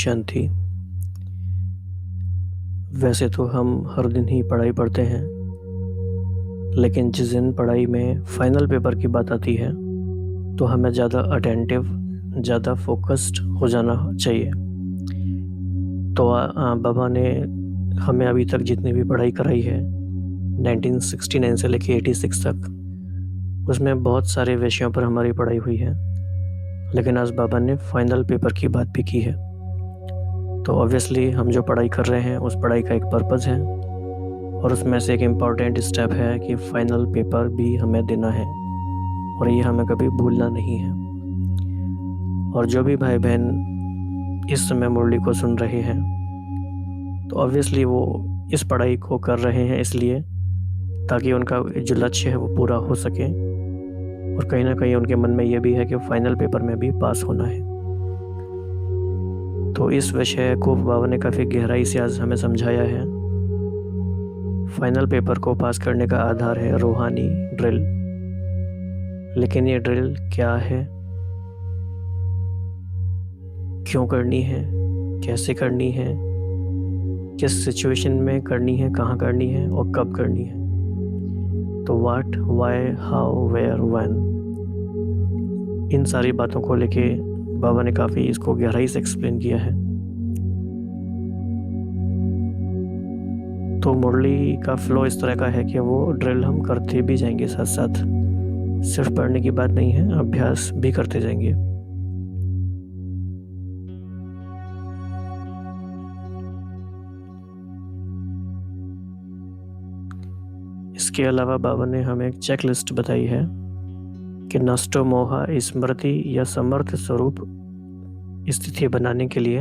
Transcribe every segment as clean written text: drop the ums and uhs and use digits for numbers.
शांति। वैसे तो हम हर दिन ही पढ़ाई पढ़ते हैं, लेकिन जिस दिन पढ़ाई में फाइनल पेपर की बात आती है तो हमें ज़्यादा अटेंटिव, ज़्यादा फोकस्ड हो जाना चाहिए। तो बाबा ने हमें अभी तक जितनी भी पढ़ाई कराई है 1969 से लेके 86 तक, उसमें बहुत सारे विषयों पर हमारी पढ़ाई हुई है, लेकिन आज बाबा ने फाइनल पेपर की बात भी की है। तो ऑब्वियसली हम जो पढ़ाई कर रहे हैं उस पढ़ाई का एक पर्पज़ है, और उसमें से एक इम्पॉर्टेंट स्टेप है कि फाइनल पेपर भी हमें देना है, और ये हमें कभी भूलना नहीं है। और जो भी भाई बहन इस समय मुरली को सुन रहे हैं, तो ऑब्वियसली वो इस पढ़ाई को कर रहे हैं इसलिए ताकि उनका जो लक्ष्य है वो पूरा हो सके, और कहीं ना कहीं उनके मन में ये भी है कि फाइनल पेपर में भी पास होना है। तो इस विषय को बाबा ने काफ़ी गहराई से आज हमें समझाया है। फाइनल पेपर को पास करने का आधार है रूहानी ड्रिल। लेकिन ये ड्रिल क्या है, क्यों करनी है, कैसे करनी है, किस सिचुएशन में करनी है, कहाँ करनी है और कब करनी है। तो what, why, how, where, when, इन सारी बातों को लेके बाबा ने काफ़ी इसको गहराई से एक्सप्लेन किया है। तो मुरली का फ्लो इस तरह का है कि वो ड्रिल हम करते भी जाएंगे साथ साथ, सिर्फ पढ़ने की बात नहीं है, अभ्यास भी करते जाएंगे। इसके अलावा बाबा ने हमें एक चेक लिस्ट बताई है कि नष्टो मोहा स्मृति या समर्थ स्वरूप स्थिति बनाने के लिए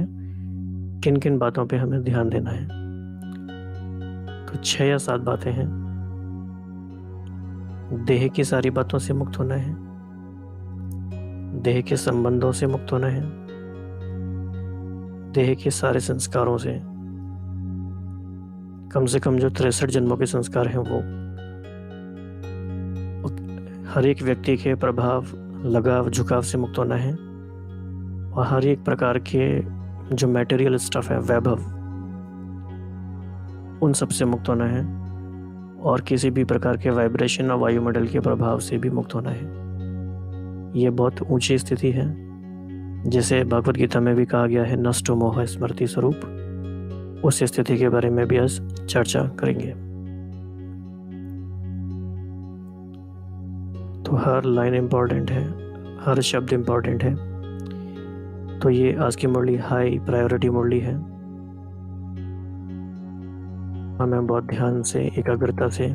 किन किन बातों पे हमें ध्यान देना है। तो 6 या 7 बातें हैं। देह की सारी बातों से मुक्त होना है, देह के संबंधों से मुक्त होना है, देह के सारे संस्कारों से, कम से कम जो 63 जन्मों के संस्कार हैं वो, हर एक व्यक्ति के प्रभाव, लगाव, झुकाव से मुक्त होना है, और हर एक प्रकार के जो मटेरियल स्टफ है, वैभव, उन सब से मुक्त होना है, और किसी भी प्रकार के वाइब्रेशन और वायुमंडल के प्रभाव से भी मुक्त होना है। ये बहुत ऊंची स्थिति है, जिसे भगवत गीता में भी कहा गया है नष्टो मोह स्मृति स्वरूप। उस स्थिति के बारे में भी आज चर्चा करेंगे। तो हर लाइन इम्पॉर्टेंट है, हर शब्द इम्पॉर्टेंट है। तो ये आज की मुरली हाई प्रायोरिटी मुरली है। हमें बहुत ध्यान से, एकाग्रता से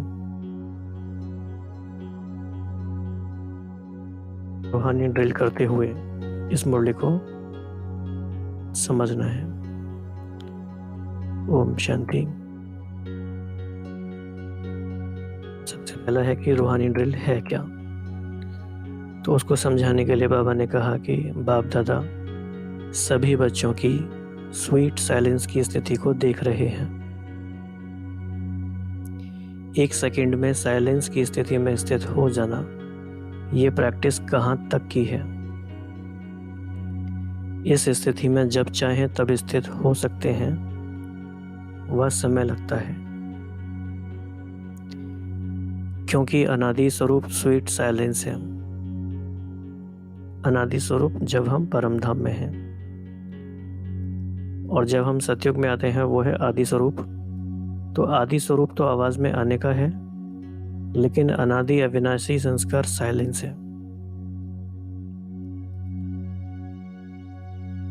रूहानी ड्रिल करते हुए इस मुरली को समझना है। ओम शांति। सबसे पहला है कि रूहानी ड्रिल है क्या। तो उसको समझाने के लिए बाबा ने कहा कि बाप दादा सभी बच्चों की स्वीट साइलेंस की स्थिति को देख रहे हैं। 1 सेकंड में साइलेंस की स्थिति में स्थित हो जाना, ये प्रैक्टिस कहाँ तक की है। इस स्थिति में जब चाहें तब स्थित हो सकते हैं, वह समय लगता है, क्योंकि अनादि स्वरूप स्वीट साइलेंस है। अनादि स्वरूप जब हम परम धाम में हैं, और जब हम सतयुग में आते हैं वो है आदि स्वरूप। तो आदि स्वरूप तो आवाज में आने का है, लेकिन अनादि अविनाशी संस्कार साइलेंस है।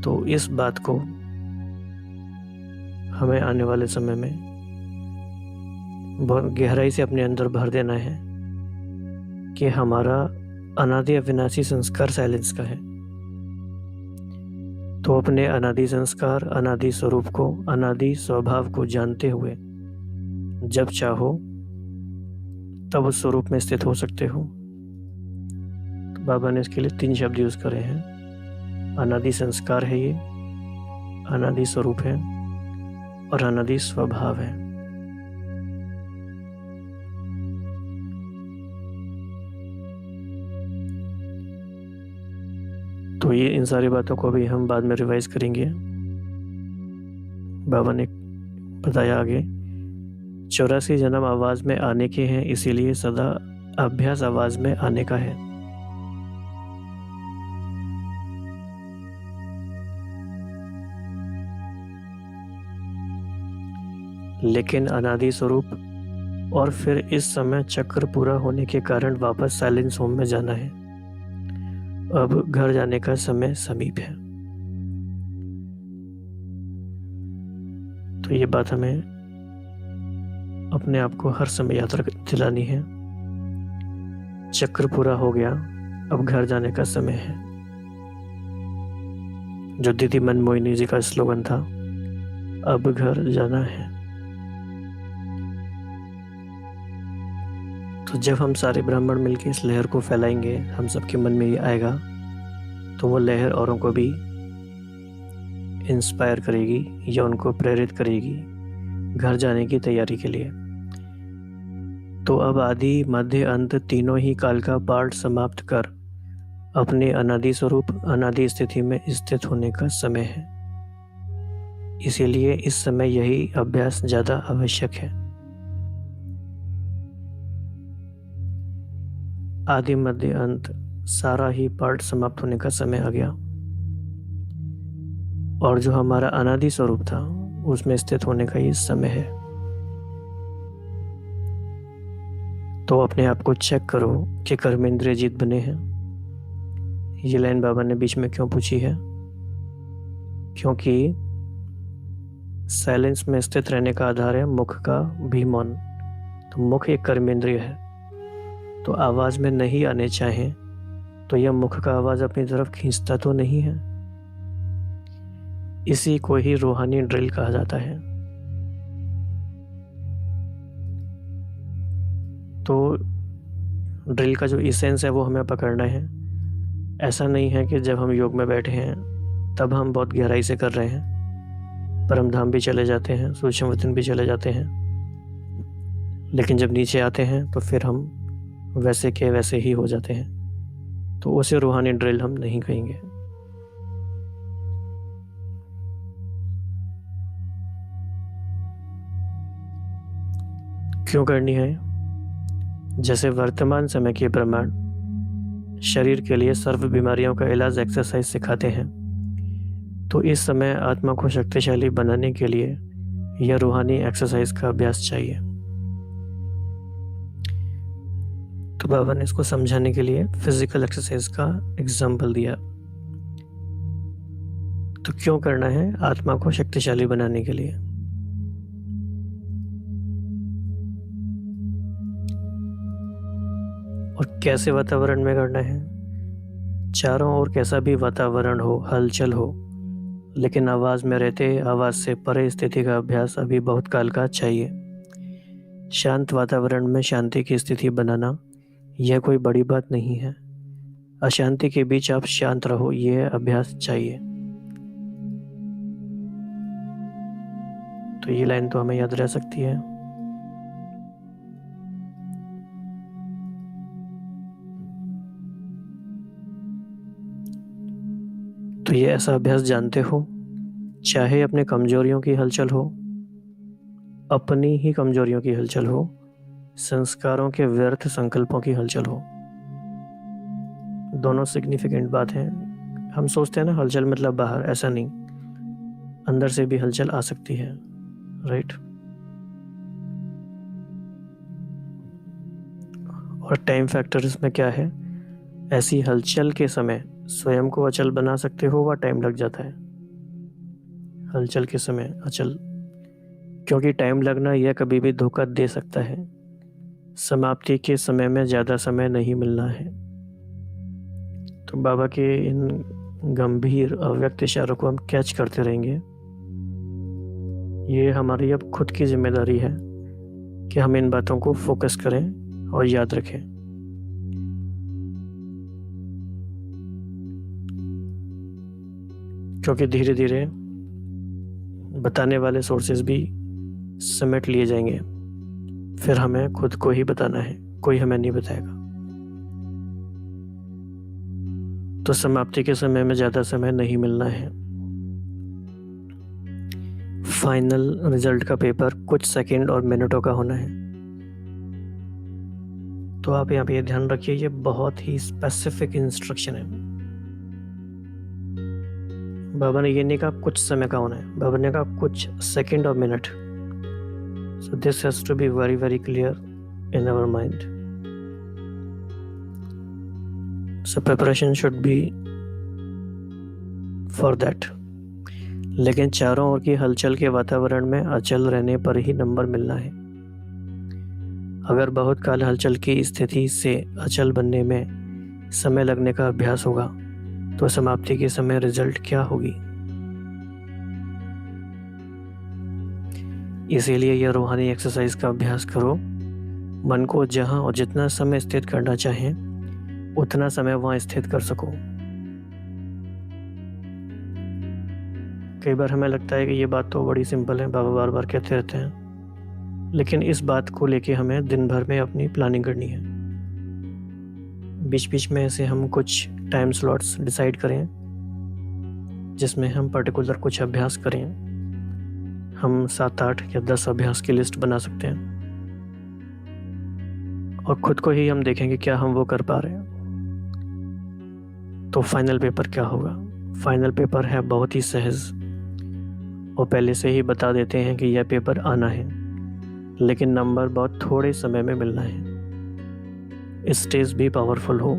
तो इस बात को हमें आने वाले समय में बहुत गहराई से अपने अंदर भर देना है कि हमारा अनादि अविनाशी संस्कार साइलेंस का है। तो अपने अनादि संस्कार, अनादि स्वरूप को, अनादि स्वभाव को जानते हुए जब चाहो तब उस स्वरूप में स्थित हो सकते हो। तो बाबा ने इसके लिए 3 शब्द यूज करे हैं। अनादि संस्कार है ये, अनादि स्वरूप है, और अनादि स्वभाव है। तो ये इन सारी बातों को भी हम बाद में रिवाइज करेंगे। बाबा ने बताया आगे, 84 जन्म आवाज में आने के हैं, इसीलिए सदा अभ्यास आवाज में आने का है। लेकिन अनादि स्वरूप और फिर इस समय चक्र पूरा होने के कारण वापस साइलेंस होम में जाना है। अब घर जाने का समय समीप है। तो ये बात हमें अपने आप को हर समय याद दिलानी है। चक्र पूरा हो गया, अब घर जाने का समय है। जो दीदी मनमोहिनी जी का स्लोगन था, अब घर जाना है। तो जब हम सारे ब्राह्मण मिलकर इस लहर को फैलाएंगे, हम सबके मन में ये आएगा, तो वो लहर औरों को भी इंस्पायर करेगी या उनको प्रेरित करेगी घर जाने की तैयारी के लिए। तो अब आदि मध्य अंत तीनों ही काल का पाठ समाप्त कर अपने अनादि स्वरूप अनादि स्थिति में स्थित होने का समय है। इसीलिए इस समय यही अभ्यास ज्यादा आवश्यक है। आदि मध्य अंत सारा ही पार्ट समाप्त होने का समय आ गया, और जो हमारा अनादि स्वरूप था उसमें स्थित होने का ये समय है। तो अपने आप को चेक करो कि कर्मेंद्रिय जीत बने हैं। ये लाइन बाबा ने बीच में क्यों पूछी है? क्योंकि साइलेंस में स्थित रहने का आधार है मुख का भी मौन। तो मुख एक कर्मेंद्रिय है, तो आवाज में नहीं आने चाहे तो यह मुख का आवाज अपनी तरफ खींचता तो नहीं है। इसी को ही रूहानी ड्रिल कहा जाता है। तो ड्रिल का जो इसेंस है वो हमें पकड़ना है। ऐसा नहीं है कि जब हम योग में बैठे हैं तब हम बहुत गहराई से कर रहे हैं, परम धाम भी चले जाते हैं, सूक्ष्म वतन भी चले जाते हैं, लेकिन जब नीचे आते हैं तो फिर हम वैसे के वैसे ही हो जाते हैं। तो उसे रूहानी ड्रिल हम नहीं कहेंगे। क्यों करनी है? जैसे वर्तमान समय के प्रमाण शरीर के लिए सर्व बीमारियों का इलाज एक्सरसाइज सिखाते हैं, तो इस समय आत्मा को शक्तिशाली बनाने के लिए यह रूहानी एक्सरसाइज का अभ्यास चाहिए। तो बाबा ने इसको समझाने के लिए फिजिकल एक्सरसाइज का एग्जाम्पल दिया। तो क्यों करना है? आत्मा को शक्तिशाली बनाने के लिए। और कैसे वातावरण में करना है? चारों ओर कैसा भी वातावरण हो, हलचल हो, लेकिन आवाज में रहते आवाज से परे स्थिति का अभ्यास अभी बहुत काल का चाहिए। शांत वातावरण में शांति की स्थिति बनाना यह कोई बड़ी बात नहीं है। अशांति के बीच आप शांत रहो, यह अभ्यास चाहिए। तो ये लाइन तो हमें याद रह सकती है। तो ये ऐसा अभ्यास जानते हो, चाहे अपने कमजोरियों की हलचल हो, अपनी ही कमजोरियों की हलचल हो, संस्कारों के व्यर्थ संकल्पों की हलचल हो, दोनों सिग्निफिकेंट बात है। हम सोचते हैं ना हलचल मतलब बाहर, ऐसा नहीं, अंदर से भी हलचल आ सकती है, राइट। और टाइम फैक्टर इसमें क्या है? ऐसी हलचल के समय स्वयं को अचल बना सकते हो व टाइम लग जाता है। हलचल के समय अचल, क्योंकि टाइम लगना यह कभी भी धोखा दे सकता है। समाप्ति के समय में ज़्यादा समय नहीं मिलना है। तो बाबा के इन गंभीर अव्यक्त इशारों को हम कैच करते रहेंगे। ये हमारी अब खुद की जिम्मेदारी है कि हम इन बातों को फोकस करें और याद रखें। क्योंकि धीरे धीरे बताने वाले सोर्सेज भी समेट लिए जाएंगे, फिर हमें खुद को ही बताना है, कोई हमें नहीं बताएगा। तो समाप्ति के समय में ज़्यादा समय नहीं मिलना है। फाइनल रिजल्ट का पेपर कुछ सेकंड और मिनटों का होना है। तो आप यहाँ पे ये ध्यान रखिए, ये बहुत ही स्पेसिफिक इंस्ट्रक्शन है। बाबा ने ये नहीं कहा कुछ समय का होना है, बाबा ने कहा कुछ सेकंड और minute. So this has to be very very clear in our mind. So preparation should be for that. लेकिन चारों ओर की हलचल के वातावरण में अचल रहने पर ही नंबर मिलना है। अगर बहुत काल हलचल की स्थिति से अचल बनने में समय लगने का अभ्यास होगा तो समाप्ति के समय रिजल्ट क्या होगी। इसीलिए यह रूहानी एक्सरसाइज का अभ्यास करो। मन को जहां और जितना समय स्थित करना चाहें उतना समय वहां स्थित कर सको। कई बार हमें लगता है कि ये बात तो बड़ी सिंपल है, बाबा बार बार कहते रहते हैं, लेकिन इस बात को लेके हमें दिन भर में अपनी प्लानिंग करनी है। बीच बीच में ऐसे हम कुछ टाइम स्लॉट्स डिसाइड करें जिसमें हम पर्टिकुलर कुछ अभ्यास करें। हम 7, 8 या 10 अभ्यास की लिस्ट बना सकते हैं और खुद को ही हम देखेंगे क्या हम वो कर पा रहे हैं। तो फाइनल पेपर क्या होगा? फाइनल पेपर है बहुत ही सहज और पहले से ही बता देते हैं कि यह पेपर आना है, लेकिन नंबर बहुत थोड़े समय में मिलना है। स्टेज भी पावरफुल हो।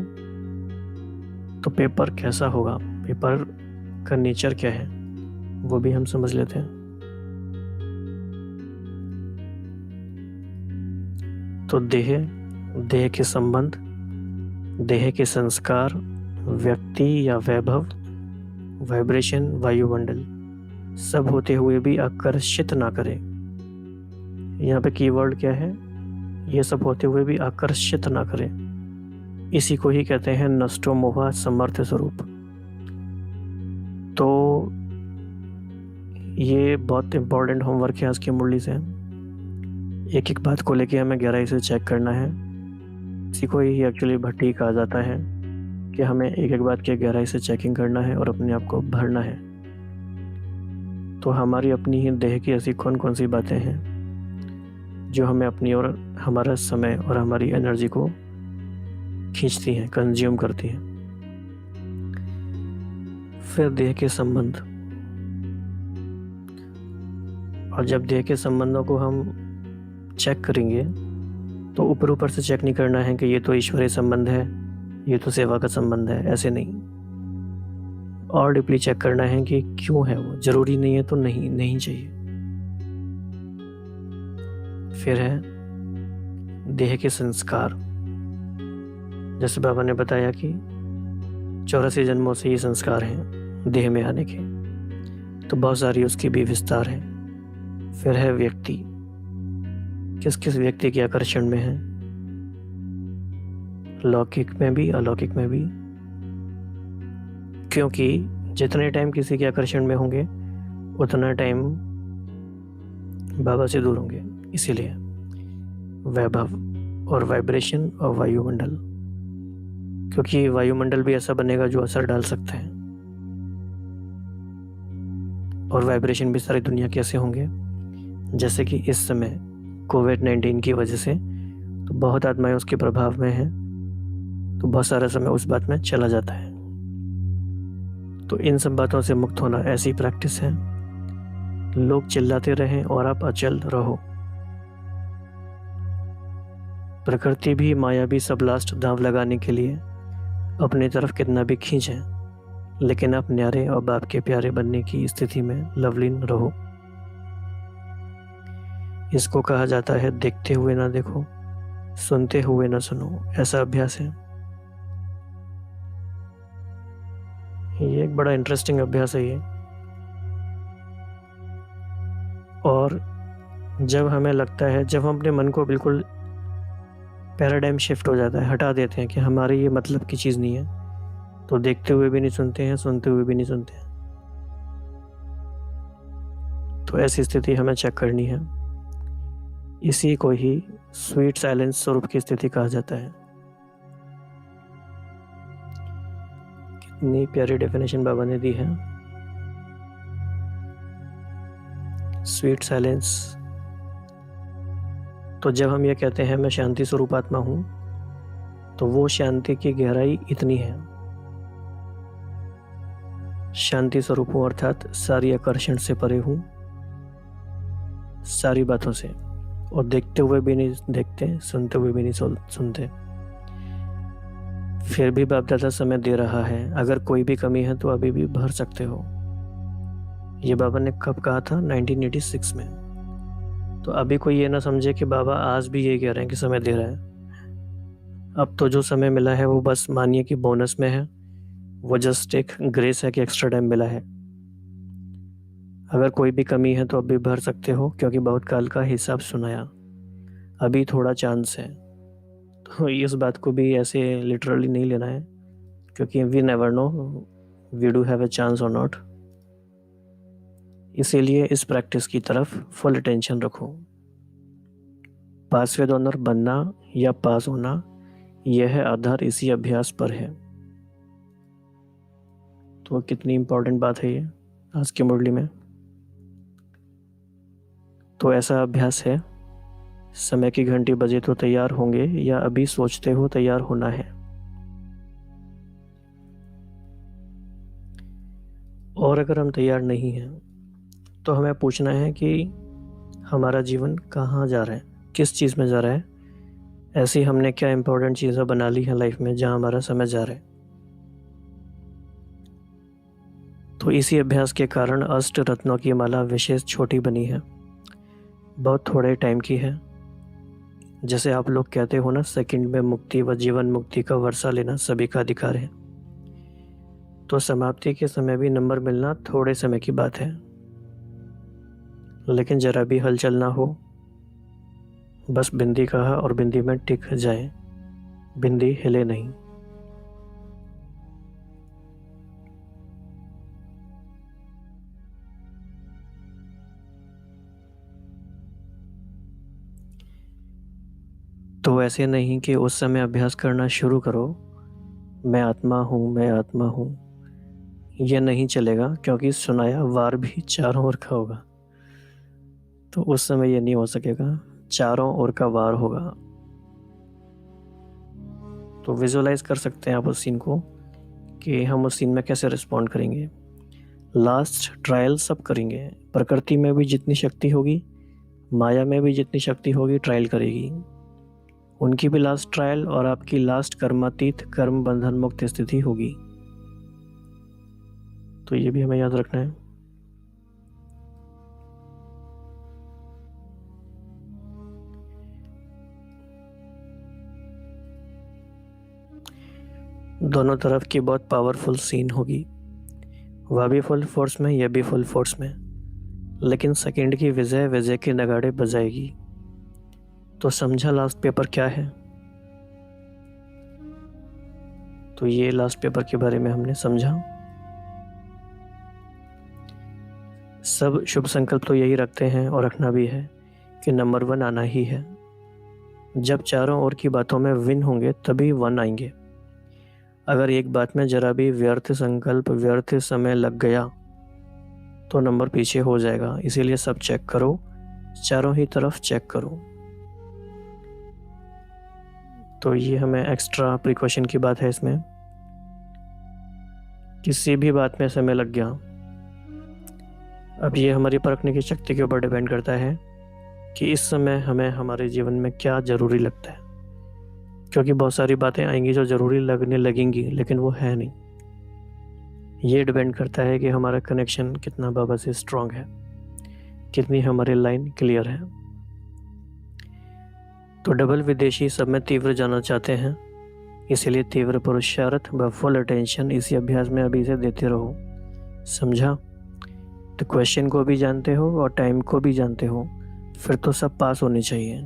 तो पेपर कैसा होगा, पेपर का नेचर क्या है, वो भी हम समझ लेते हैं। तो देह के संबंध, देह के संस्कार, व्यक्ति या वैभव, वाइब्रेशन, वायुमंडल सब होते हुए भी आकर्षित ना करें। यहाँ पे कीवर्ड क्या है? ये सब होते हुए भी आकर्षित ना करें। इसी को ही कहते हैं नष्टो मोहा समर्थ स्वरूप। तो ये बहुत इंपॉर्टेंट होमवर्क है आज की मुरली से। एक एक बात को लेके हमें गहराई से चेक करना है। इसी को ही एक्चुअली भट्टी कहा जाता है कि हमें एक एक बात की गहराई से चेकिंग करना है और अपने आप को भरना है। तो हमारी अपनी ही देह की ऐसी कौन कौन सी बातें हैं जो हमें अपनी ओर हमारा समय और हमारी एनर्जी को खींचती हैं, कंज्यूम करती हैं। फिर देह के संबंध, और जब देह के संबंधों को हम चेक करेंगे तो ऊपर ऊपर से चेक नहीं करना है कि ये तो ईश्वरीय संबंध है, ये तो सेवा का संबंध है, ऐसे नहीं। और डीपली चेक करना है कि क्यों है वो, जरूरी नहीं है तो नहीं चाहिए। फिर है देह के संस्कार। जैसे बाबा ने बताया कि 84 जन्मों से ये संस्कार हैं देह में आने के, तो बहुत सारी उसकी भी विस्तार है। फिर है व्यक्ति, किस किस व्यक्ति के आकर्षण में है, लौकिक में भी अलौकिक में भी, क्योंकि जितने टाइम किसी के आकर्षण में होंगे उतना टाइम बाबा से दूर होंगे। इसीलिए वैभव और वाइब्रेशन और वायुमंडल, क्योंकि वायुमंडल भी ऐसा बनेगा जो असर डाल सकता है, और वाइब्रेशन भी सारी दुनिया के ऐसे होंगे। जैसे कि इस समय कोविड-19 की वजह से तो बहुत आत्माएं उसके प्रभाव में हैं, तो बहुत सारा समय उस बात में चला जाता है। तो इन सब बातों से मुक्त होना ऐसी प्रैक्टिस है। लोग चिल्लाते रहें और आप अचल रहो। प्रकृति भी माया भी सब लास्ट दांव लगाने के लिए अपनी तरफ कितना भी खींचे, लेकिन आप न्यारे और बाप के प्यारे बनने की स्थिति में लवलीन रहो। इसको कहा जाता है देखते हुए ना देखो, सुनते हुए ना सुनो। ऐसा अभ्यास है। ये एक बड़ा इंटरेस्टिंग अभ्यास है ये। और जब हमें लगता है, जब हम अपने मन को बिल्कुल पैराडाइम शिफ्ट हो जाता है, हटा देते हैं कि हमारे ये मतलब की चीज़ नहीं है, तो देखते हुए भी नहीं सुनते हैं, सुनते हुए भी नहीं सुनते हैं। तो ऐसी स्थिति हमें चेक करनी है। इसी को ही स्वीट साइलेंस स्वरूप की स्थिति कहा जाता है। कितनी प्यारी डेफिनेशन बाबा ने दी है। Sweet silence. तो जब हम ये कहते हैं मैं शांति स्वरूप आत्मा हूँ, तो वो शांति की गहराई इतनी है। शांति स्वरूप हूँ अर्थात सारी आकर्षण से परे हूँ, सारी बातों से, और देखते हुए भी नहीं देखते, सुनते हुए भी नहीं सुनते। फिर भी बाप दादा समय दे रहा है, अगर कोई भी कमी है तो अभी भी भर सकते हो। ये बाबा ने कब कहा था? 1986 में। तो अभी कोई ये ना समझे कि बाबा आज भी ये कह रहे हैं कि समय दे रहा है। अब तो जो समय मिला है वो बस मानिए कि बोनस में है, वो जस्ट एक ग्रेस है कि एक्स्ट्रा टाइम मिला है। अगर कोई भी कमी है तो अभी भर सकते हो, क्योंकि बहुत काल का हिसाब सुनाया, अभी थोड़ा चांस है। तो इस बात को भी ऐसे लिटरली नहीं लेना है, क्योंकि we never know we do have a chance और नॉट। इसीलिए इस प्रैक्टिस की तरफ फुल अटेंशन रखो। पासवेद ऑनर बनना या पास होना, यह आधार इसी अभ्यास पर है। तो कितनी इम्पोर्टेंट बात है ये आज की मुरली में। तो ऐसा अभ्यास है, समय की घंटी बजे तो तैयार होंगे, या अभी सोचते हो तैयार होना है। और अगर हम तैयार नहीं हैं तो हमें पूछना है कि हमारा जीवन कहाँ जा रहा है, किस चीज़ में जा रहा है। ऐसी हमने क्या इम्पोर्टेंट चीज़ें बना ली हैं लाइफ में जहाँ हमारा समय जा रहा है। तो इसी अभ्यास के कारण अष्ट रत्नों की माला विशेष छोटी बनी है, बहुत थोड़े टाइम की है। जैसे आप लोग कहते हो ना, सेकंड में मुक्ति व जीवन मुक्ति का वर्षा लेना सभी का अधिकार है। तो समाप्ति के समय भी नंबर मिलना थोड़े समय की बात है, लेकिन जरा भी हलचल ना हो, बस बिंदी कहा और बिंदी में टिक जाए, बिंदी हिले नहीं। तो ऐसे नहीं कि उस समय अभ्यास करना शुरू करो, मैं आत्मा हूँ, मैं आत्मा हूँ। यह नहीं चलेगा, क्योंकि सुनाया वार भी चारों ओर का होगा। तो उस समय ये नहीं हो सकेगा, चारों ओर का वार होगा। तो विजुअलाइज कर सकते हैं आप उस सीन को कि हम उस सीन में कैसे रिस्पॉन्ड करेंगे। लास्ट ट्रायल सब करेंगे। प्रकृति में भी जितनी शक्ति होगी, माया में भी जितनी शक्ति होगी, ट्रायल करेगी। उनकी भी लास्ट ट्रायल और आपकी लास्ट कर्मातीत कर्म बंधन मुक्त स्थिति होगी। तो ये भी हमें याद रखना है। दोनों तरफ की बहुत पावरफुल सीन होगी, वह भी फुल फोर्स में, यह भी फुल फोर्स में, लेकिन सेकंड की विजय विजय के नगाड़े बजाएगी। तो समझा लास्ट पेपर क्या है? तो ये लास्ट पेपर के बारे में हमने समझा। सब शुभ संकल्प तो यही रखते हैं और रखना भी है कि नंबर 1 आना ही है। जब चारों ओर की बातों में विन होंगे तभी 1 आएंगे। अगर एक बात में जरा भी व्यर्थ संकल्प, व्यर्थ समय लग गया तो नंबर पीछे हो जाएगा। इसीलिए सब चेक करो, चारों ही तरफ चेक करो। तो ये हमें एक्स्ट्रा प्रिकॉशन की बात है इसमें। किसी भी बात में समय लग गया, अब ये हमारी परखने की शक्ति के ऊपर डिपेंड करता है कि इस समय हमें हमारे जीवन में क्या ज़रूरी लगता है। क्योंकि बहुत सारी बातें आएंगी जो ज़रूरी लगने लगेंगी, लेकिन वो है नहीं। ये डिपेंड करता है कि हमारा कनेक्शन कितना बाबा से स्ट्रांग है, कितनी हमारी लाइन क्लियर है। तो डबल विदेशी सब में तीव्र जाना चाहते हैं, इसीलिए तीव्र पुरुषार्थ व फुल अटेंशन इसी अभ्यास में अभी से देते रहो। समझा? तो क्वेश्चन को भी जानते हो और टाइम को भी जानते हो, फिर तो सब पास होने चाहिए।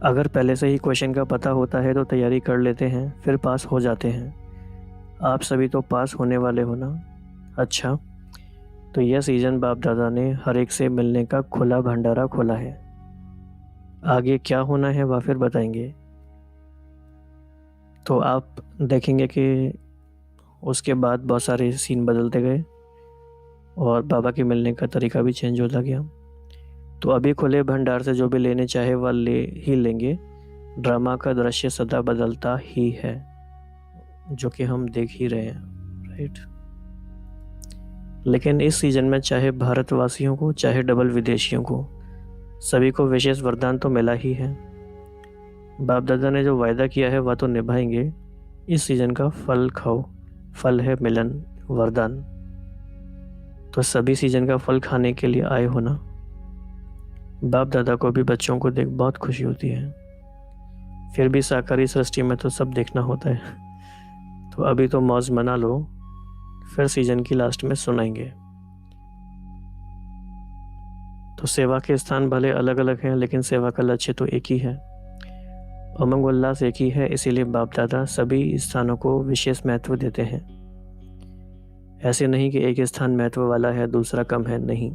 अगर पहले से ही क्वेश्चन का पता होता है तो तैयारी कर लेते हैं, फिर पास हो जाते हैं। आप सभी तो पास होने वाले हो ना? अच्छा, तो यह सीजन बाप दादा ने हर एक से मिलने का खुला भंडारा खोला है। आगे क्या होना है वह फिर बताएंगे। तो आप देखेंगे कि उसके बाद बहुत सारे सीन बदलते गए। और बाबा के मिलने का तरीका भी चेंज होता गया। तो अभी खुले भंडार से जो भी लेने चाहे वह ले ही लेंगे। ड्रामा का दृश्य सदा बदलता ही है, जो कि हम देख ही रहे हैं, राइट। लेकिन इस सीजन में चाहे भारतवासियों को चाहे डबल विदेशियों को, सभी को विशेष वरदान तो मिला ही है। बाप दादा ने जो वायदा किया है वह तो निभाएंगे। इस सीजन का फल खाओ, फल है मिलन वरदान। तो सभी सीजन का फल खाने के लिए आए हो ना। बाप दादा को भी बच्चों को देख बहुत खुशी होती है। फिर भी साकारी सृष्टि में तो सब देखना होता है। तो अभी तो मौज मना लो, फिर सीजन की लास्ट में सुनाएंगे। तो सेवा के स्थान भले अलग अलग हैं, लेकिन सेवा का लक्ष्य तो एक ही है। उमंग उल्लास एक ही है, इसीलिए बाप दादा सभी स्थानों को विशेष महत्व देते हैं। ऐसे नहीं कि एक स्थान महत्व वाला है दूसरा कम है, नहीं।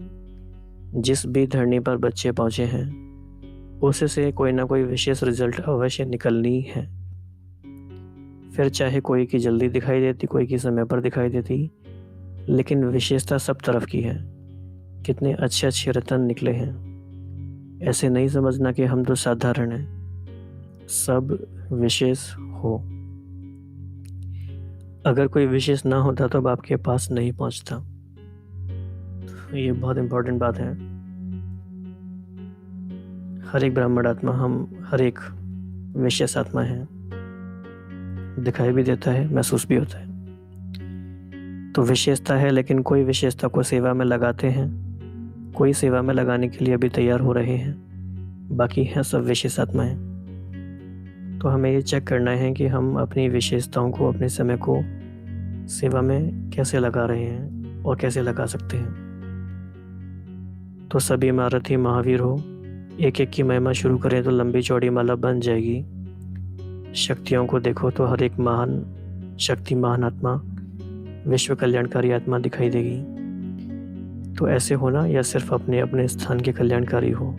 जिस भी धरनी पर बच्चे पहुंचे हैं उसे से कोई ना कोई विशेष रिजल्ट अवश्य निकलनी है। फिर चाहे कोई की जल्दी दिखाई देती, कोई की समय पर दिखाई देती, लेकिन विशेषता सब तरफ की है। कितने अच्छे अच्छे रतन निकले हैं। ऐसे नहीं समझना कि हम तो साधारण हैं, सब विशेष हो। अगर कोई विशेष ना होता तो अब आपके पास नहीं पहुंचता। ये बहुत इंपॉर्टेंट बात है। हर एक ब्राह्मण आत्मा, हम हर एक विशेष आत्मा है। दिखाई भी देता है, महसूस भी होता है। तो विशेषता है, लेकिन कोई विशेषता को सेवा में लगाते हैं, कोई सेवा में लगाने के लिए अभी तैयार हो रहे हैं, बाकी हैं सब विशेष आत्माएं। तो हमें ये चेक करना है कि हम अपनी विशेषताओं को, अपने समय को सेवा में कैसे लगा रहे हैं और कैसे लगा सकते हैं। तो सभी महारथी महावीर हो, एक एक की महिमा शुरू करें तो लंबी चौड़ी माला बन जाएगी। शक्तियों को देखो तो हर एक महान शक्ति, महान आत्मा, विश्व कल्याणकारी आत्मा दिखाई देगी। तो ऐसे होना या सिर्फ अपने अपने स्थान के कल्याणकारी हो।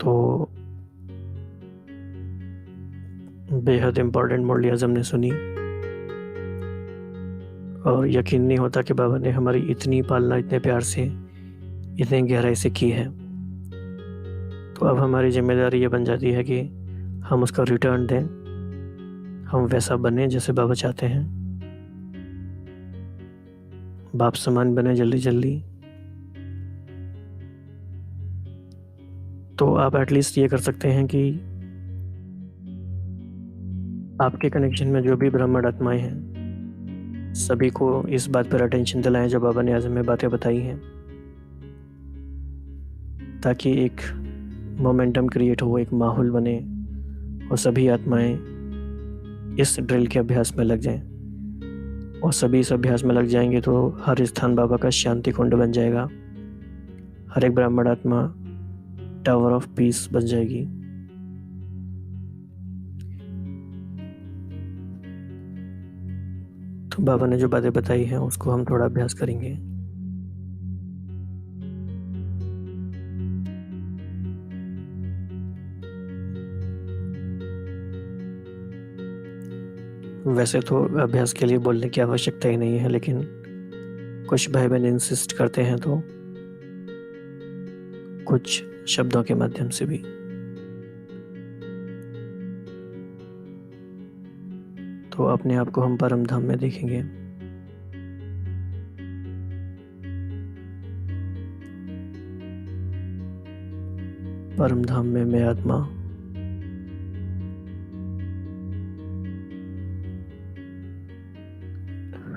तो बेहद इम्पोर्टेंट मुरली आज़म ने सुनी और यकीन नहीं होता कि बाबा ने हमारी इतनी पालना इतने प्यार से, इतने गहराई से की है। तो अब हमारी जिम्मेदारी ये बन जाती है कि हम उसका रिटर्न दें, हम वैसा बने जैसे बाबा चाहते हैं। बाप समान बने जल्दी जल्दी। तो आप एटलीस्ट ये कर सकते हैं कि आपके कनेक्शन में जो भी ब्राह्मण आत्माएं हैं, सभी को इस बात पर अटेंशन दिलाएं जो बाबा ने आज हमें बातें बताई हैं, ताकि एक मोमेंटम क्रिएट हो, एक माहौल बने और सभी आत्माएं इस ड्रिल के अभ्यास में लग जाएं। और सभी इस अभ्यास में लग जाएंगे तो हर स्थान बाबा का शांति कुंड बन जाएगा। हर एक ब्राह्मण आत्मा टावर ऑफ पीस बन जाएगी। तो बाबा ने जो बातें बताई हैं उसको हम थोड़ा अभ्यास करेंगे। वैसे तो अभ्यास के लिए बोलने की आवश्यकता ही नहीं है, लेकिन कुछ भाई बहन इंसिस्ट करते हैं तो कुछ शब्दों के माध्यम से भी। तो अपने आप को हम परम धाम में देखेंगे। परम धाम में मैं आत्मा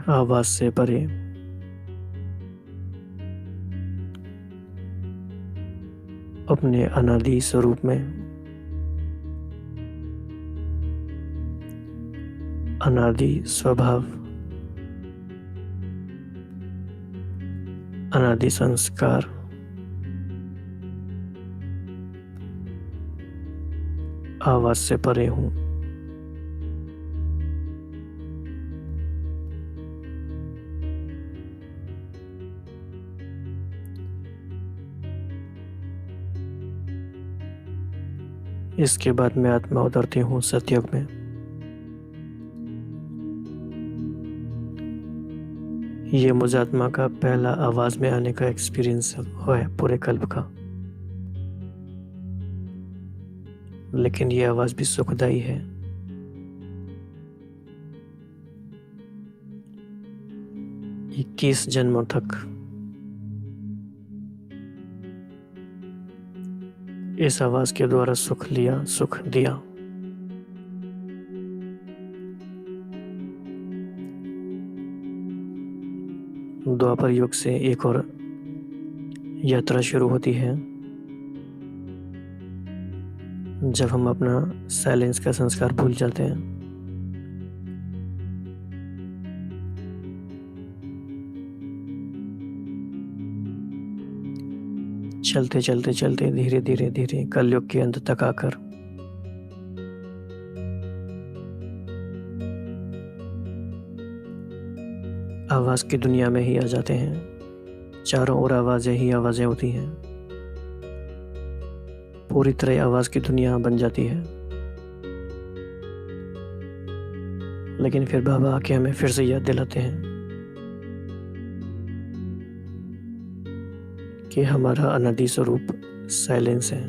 आवाज से परे, अपने अनादि स्वरूप में, अनादि स्वभाव, अनादि संस्कार, आवाज से परे हूं। इसके बाद मैं आत्मा उतरती हूँ सतयुग में। ये मुझे आत्मा का पहला आवाज़ में आने का एक्सपीरियंस हुआ है पूरे कल्प का, लेकिन ये आवाज़ भी सुखदाई है। 21 जन्मों तक इस आवाज़ के द्वारा सुख लिया, सुख दिया। द्वापर युग से एक और यात्रा शुरू होती है, जब हम अपना साइलेंस का संस्कार भूल जाते हैं। चलते चलते चलते धीरे धीरे धीरे कलयुग के अंत तक आकर आवाज़ की दुनिया में ही आ जाते हैं। चारों ओर आवाज़ें ही आवाज़ें होती हैं। पूरी तरह आवाज़ की दुनिया बन जाती है। लेकिन फिर बाबा आके हमें फिर से याद दिलाते हैं कि हमारा अनादि स्वरूप साइलेंस है।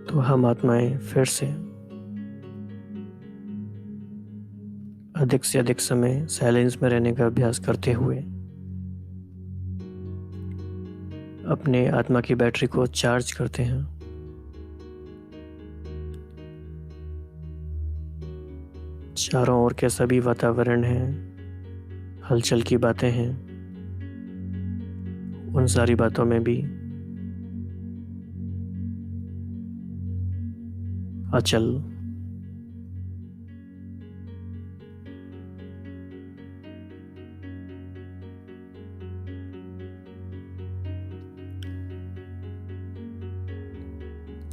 तो हम आत्माएं फिर से अधिक से अधिक समय साइलेंस में रहने का अभ्यास करते हुए अपने आत्मा की बैटरी को चार्ज करते हैं। चारों ओर के सभी वातावरण है, हलचल की बातें हैं, उन सारी बातों में भी अचल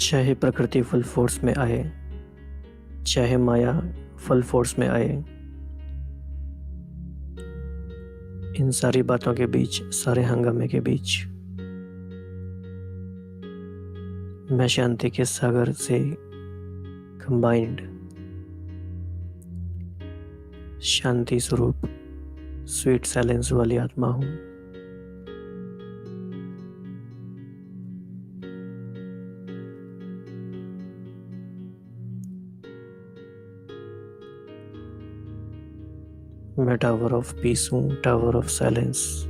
चाहे प्रकृति फुल फोर्स में आए, चाहे माया फुल फोर्स में आए, इन सारी बातों के बीच, सारे हंगामे के बीच मैं शांति के सागर से combined Shanti Swarup sweet silence वाली आत्मा हूँ। मैं टावर ऑफ पीस हूँ, टावर ऑफ साइलेंस।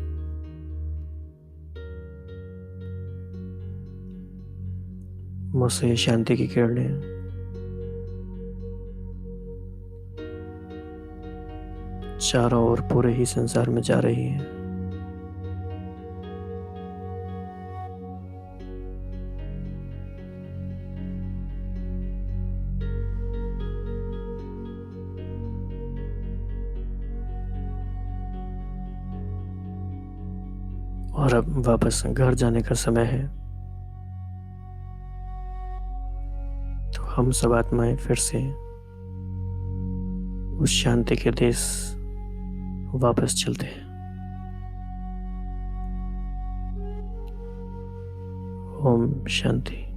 मुझसे शांति की किरणें चारों ओर पूरे ही संसार में जा रही है। और अब वापस घर जाने का समय है। तो हम सब आत्माएं फिर से उस शांति के देश वापस चलते हैं। ओम शांति।